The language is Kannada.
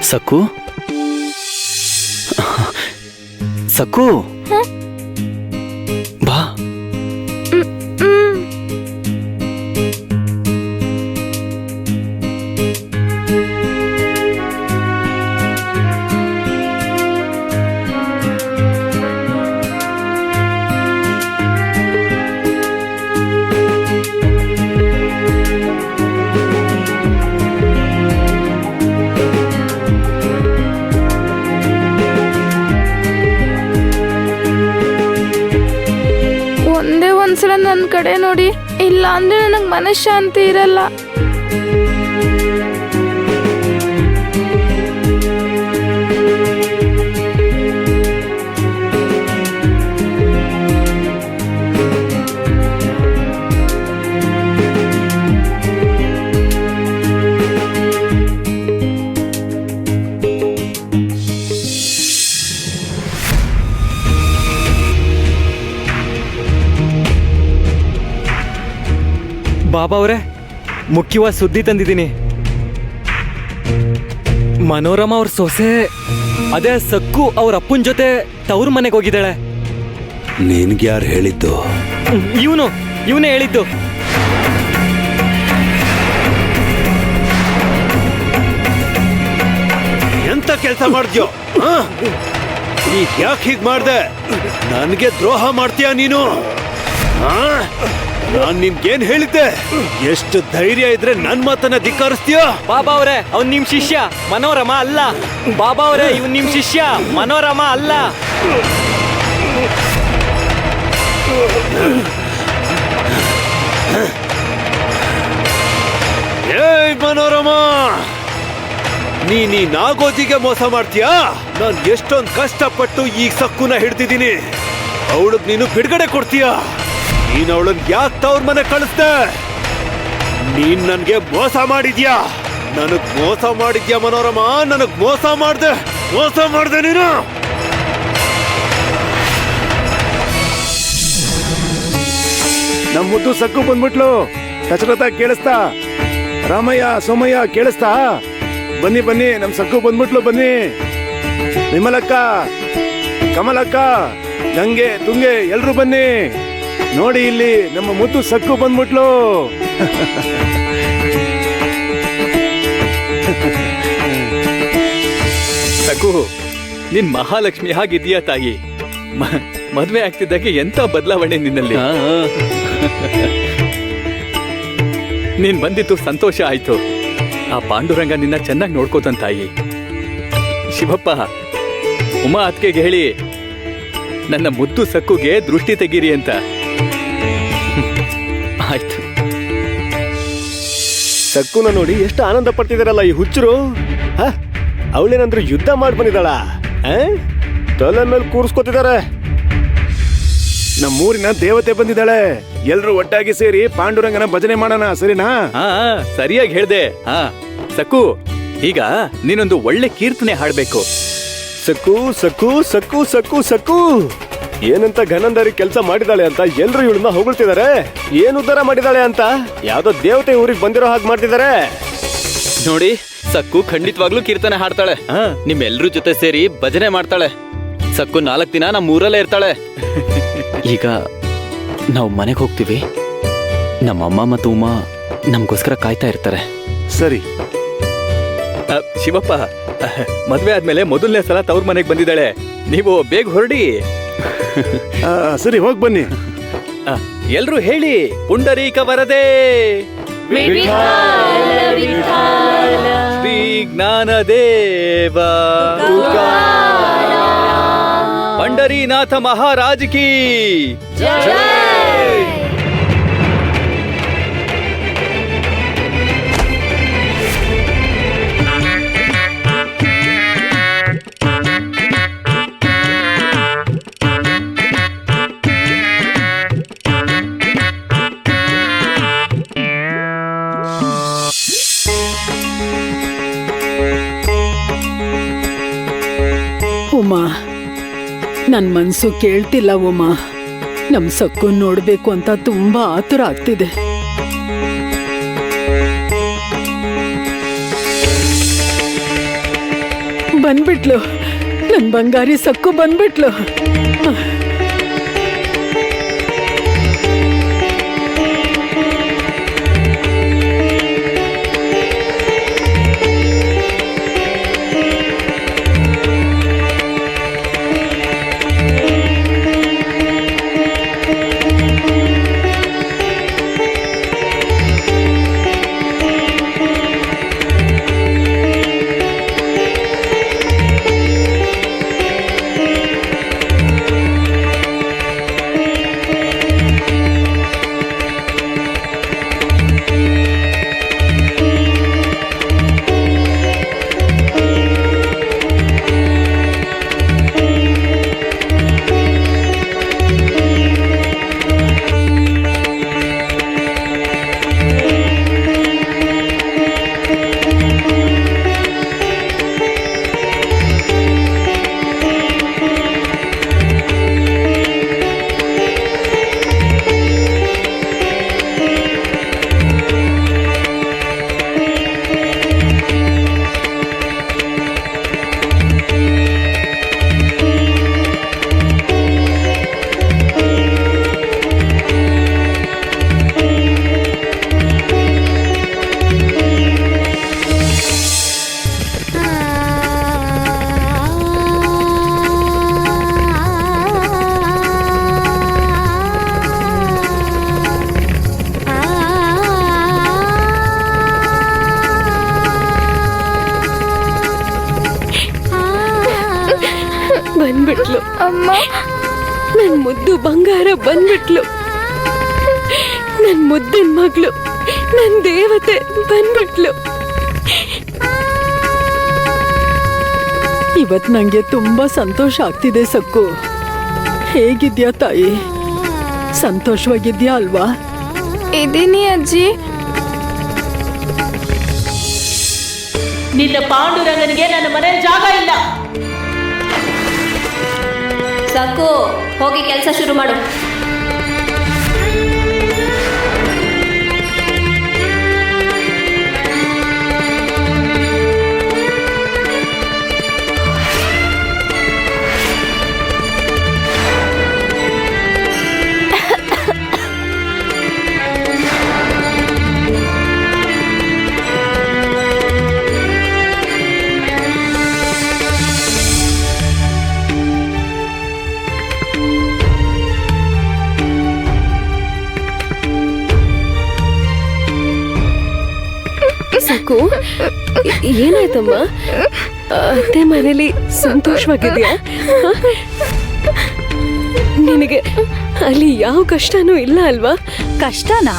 ಸಕ್ಕು ಸಕ್ಕು ಬಾ. ಒಂದ್ಸಲ ನನ್ನ ಕಡೆ ನೋಡಿ, ಇಲ್ಲ ಅಂದ್ರೆ ನನಗೆ ಮನಃಶಾಂತಿ ಇರಲ್ಲ. ಬಾಬಾ ಅವರೇ, ಮುಖ್ಯವಾದ ಸುದ್ದಿ ತಂದಿದ್ದೀನಿ. ಮನೋರಮಾ ಅವ್ರ ಸೊಸೆ ಅದೇ ಸಕ್ಕು ಅವ್ರ ಅಪ್ಪನ ಜೊತೆ ತವ್ರ ಮನೆಗೆ ಹೋಗಿದ್ದಾಳೆ. ನಿನ್ಗೆ ಯಾರು ಹೇಳಿದ್ದು? ಇವನೇ ಹೇಳಿದ್ದು. ಎಂತ ಕೆಲಸ ಮಾಡ್ದ್ಯೋ? ಈಗ ಯಾಕೆ ಹೀಗ್ ಮಾಡ್ದೆ? ನನ್ಗೆ ದ್ರೋಹ ಮಾಡ್ತೀಯ ನೀನು? ನಾನ್ ನಿನ್ಗೇನ್ ಹೇಳಿದ್ದೆ? ಎಷ್ಟು ಧೈರ್ಯ ಇದ್ರೆ ನನ್ ಮಾತನ್ನ ಧಿಕ್ಕರಿಸ್ತೀಯ? ಬಾಬಾ ಅವರೇ, ಅವ್ನ್ ನಿಮ್ ಶಿಷ್ಯ ಮನೋರಮಾ ಅಲ್ಲ. ಬಾಬಾ ಅವರೇ, ಇವ್ನ್ ನಿಮ್ ಶಿಷ್ಯ ಮನೋರಮಾ ಅಲ್ಲ. ಏಯ್ ಮನೋರಮಾ, ನೀ ನಾಗೋಜಿಗೆ ಮೋಸ ಮಾಡ್ತೀಯಾ? ನಾನ್ ಎಷ್ಟೊಂದ್ ಕಷ್ಟಪಟ್ಟು ಈ ಸಕ್ಕುನ ಹಿಡ್ದಿದ್ದೀನಿ. ಅವಳಗ್ ನೀನು ಬಿಡುಗಡೆ ಕೊಡ್ತೀಯ? ನೀನ್ ಅವಳನ್ ಯಾಕೆ ತವ್ರ ಮನೆ ಕಳಿಸ್ದೆ? ನೀನ್ ನನ್ಗೆ ಮೋಸ ಮಾಡಿದ್ಯಾ? ನನಗ್ ಮೋಸ ಮಾಡಿದ್ಯಾ ಮನೋರಮಾ? ನನಗ್ ಮೋಸ ಮಾಡ್ದೆ ನೀನು. ನಮ್ ಮುದ್ದು ಸಕ್ಕು ಬಂದ್ಬಿಟ್ಲು. ಕಚರತ ಕೇಳಿಸ್ತಾ? ರಾಮಯ್ಯ ಸೋಮಯ್ಯ ಕೇಳಿಸ್ತಾ? ಬನ್ನಿ ಬನ್ನಿ, ನಮ್ ಸಕ್ಕು ಬಂದ್ಬಿಟ್ಲು. ಬನ್ನಿ, ವಿಮಲಕ್ಕ, ಕಮಲಕ್ಕ, ಗಂಗೆ, ತುಂಗೆ, ಎಲ್ರು ಬನ್ನಿ. ನೋಡಿ ಇಲ್ಲಿ ನಮ್ಮ ಮುದ್ದು ಸಕ್ಕು ಬಂದ್ಬಿಟ್ಲು. ಸಕ್ಕು, ನಿನ್ ಮಹಾಲಕ್ಷ್ಮಿ ಹಾಗಿದೀಯಾ ತಾಯಿ? ಮದ್ವೆ ಆಗ್ತಿದ್ದಾಗೆ ಎಂತ ಬದಲಾವಣೆ ನಿನ್ನಲ್ಲಿ. ನೀನ್ ಬಂದಿತ್ತು ಸಂತೋಷ ಆಯ್ತು. ಆ ಪಾಂಡುರಂಗ ನಿನ್ನ ಚೆನ್ನಾಗಿ ನೋಡ್ಕೋತಾನ ತಾಯಿ. ಶಿವಪ್ಪ, ಉಮಾ ಅತ್ಕೆಗೆ ಹೇಳಿ ನನ್ನ ಮುದ್ದು ಸಕ್ಕುಗೆ ದೃಷ್ಟಿ ತೆಗೀರಿ ಅಂತ. ಆಯ್ತು. ಸಕ್ಕುನ ನೋಡಿ ಎಷ್ಟು ಆನಂದ ಪಡ್ತಿದಾರಲ್ಲ ಈ ಹುಚ್ಚರು. ಅವಳೇನಂದ್ರು ಯುದ್ಧ ಮಾಡಿ ಬಂದಿದ್ದಾಳ? ತಲೆ ಮೇಲೆ ಕೂರಿಸ್ಕೊತಿದ್ದಾರೆ. ನಮ್ಮೂರಿನ ದೇವತೆ ಬಂದಿದ್ದಾಳೆ. ಎಲ್ರು ಒಟ್ಟಾಗಿ ಸೇರಿ ಪಾಂಡುರಂಗನ ಭಜನೆ ಮಾಡೋಣ, ಸರಿನಾ? ಸರಿಯಾಗಿ ಹೇಳ್ದೆ. ಸಕ್ಕು, ಈಗ ನೀನೊಂದು ಒಳ್ಳೆ ಕೀರ್ತನೆ ಹಾಡ್ಬೇಕು. ಸಕ್ಕು ಸಕ್ಕು ಸಕ್ಕು ಸಕ್ಕು ಸಕ್ಕು ಏನಂತ ಘನಂದಾರಿ ಕೆಲಸ ಮಾಡಿದಾಳೆ ಅಂತ ಎಲ್ರು ಇವಳನ್ನ ಹೊಗಳ್ತಿದ್ದಾರೆ. ಏನ್ ಉದ್ಧಾರ ಮಾಡಿದಾಳೆ ಅಂತ ಯಾವ್ದೋ ದೇವತೆ ಊರಿಗೆ ಬಂದಿರೋ ಹಾಗೆ ಮಾಡ್ತಿದ್ದಾರೆ ನೋಡಿ. ಸಕ್ಕು ಖಂಡಿತವಾಗ್ಲೂ ಕೀರ್ತನೆ ಹಾಡ್ತಾಳೆ. ನಿಮ್ಮೆಲ್ರೂ ಜೊತೆ ಸೇರಿ ಭಜನೆ ಮಾಡ್ತಾಳೆ. ಸಕ್ಕು 4 ದಿನ ನಮ್ಮ ಊರಲ್ಲೇ ಇರ್ತಾಳೆ. ಈಗ ನಾವು ಮನೆಗೆ ಹೋಗ್ತೀವಿ. ನಮ್ಮಮ್ಮ ಮತ್ತು ಉಮಾ ನಮ್ಗೋಸ್ಕರ ಕಾಯ್ತಾ ಇರ್ತಾರೆ. ಸರಿ. ಶಿವಪ್ಪ, ಮದ್ವೆ ಆದ್ಮೇಲೆ ಮೊದಲನೇ ಸಲ ತವ್ರ ಮನೆಗೆ ಬಂದಿದ್ದಾಳೆ. ನೀವು ಬೇಗ ಹೊರಡಿ. ಸರಿ, ಹೋಗ್ ಬನ್ನಿ. ಎಲ್ರು ಹೇಳಿ, ಪುಂಡರೀಕ ವರದೆ, ಶ್ರೀ ಜ್ಞಾನದೇವ, ಪಂಡರೀನಾಥ ಮಹಾರಾಜ್ ಕಿ ಜೈ. ಉಮಾ, ನನ್ ಮನ್ಸು ಕೇಳ್ತಿಲ್ಲ ಉಮಾ. ನಮ್ ಸಕ್ಕು ನೋಡ್ಬೇಕು ಅಂತ ತುಂಬಾ ಆತುರ ಆಗ್ತಿದೆ. ಬಂದ್ಬಿಟ್ಲು. ನನ್ ಬಂಗಾರಿ ಸಕ್ಕು ಬಂದ್ಬಿಟ್ಲು. ಬಂದ್ಬಿಟ್ಲು ಅಮ್ಮ. ನನ್ ಮುದ್ದು ಬಂಗಾರ ಬಂದ್ಬಿಟ್ಲು. ನನ್ ಮುದ್ದಿನ ಮಗಳು, ನನ್ ದೇವತೆ ಬಂದ್ಬಿಟ್ಲು. ಇವತ್ ನಂಗೆ ತುಂಬಾ ಸಂತೋಷ ಆಗ್ತಿದೆ ಸಕ್ಕು. ಹೇಗಿದ್ಯಾ ತಾಯಿ? ಸಂತೋಷವಾಗಿದ್ಯಾ ಅಲ್ವಾ? ಇದೀನಿ ಅಜ್ಜಿ. ನಿನ್ನ ಪಾಂಡುರಂಗನಿಗೆ ನನ್ನ ಮನೆಯಲ್ಲಿ ಜಾಗ ಇಲ್ಲ. ಸಾಕು, ಹೋಗಿ ಕೆಲಸ ಶುರು ಮಾಡು. ಸಾಕು, ಏನಾಯ್ತಮ್ಮ? ಅತ್ತೆ ಮನೇಲಿ ಸಂತೋಷವಾಗಿದ್ಯಾ? ನಿನಗೆ ಅಲ್ಲಿ ಯಾವ ಕಷ್ಟನೂ ಇಲ್ಲ ಅಲ್ವಾ? ಕಷ್ಟನಾ?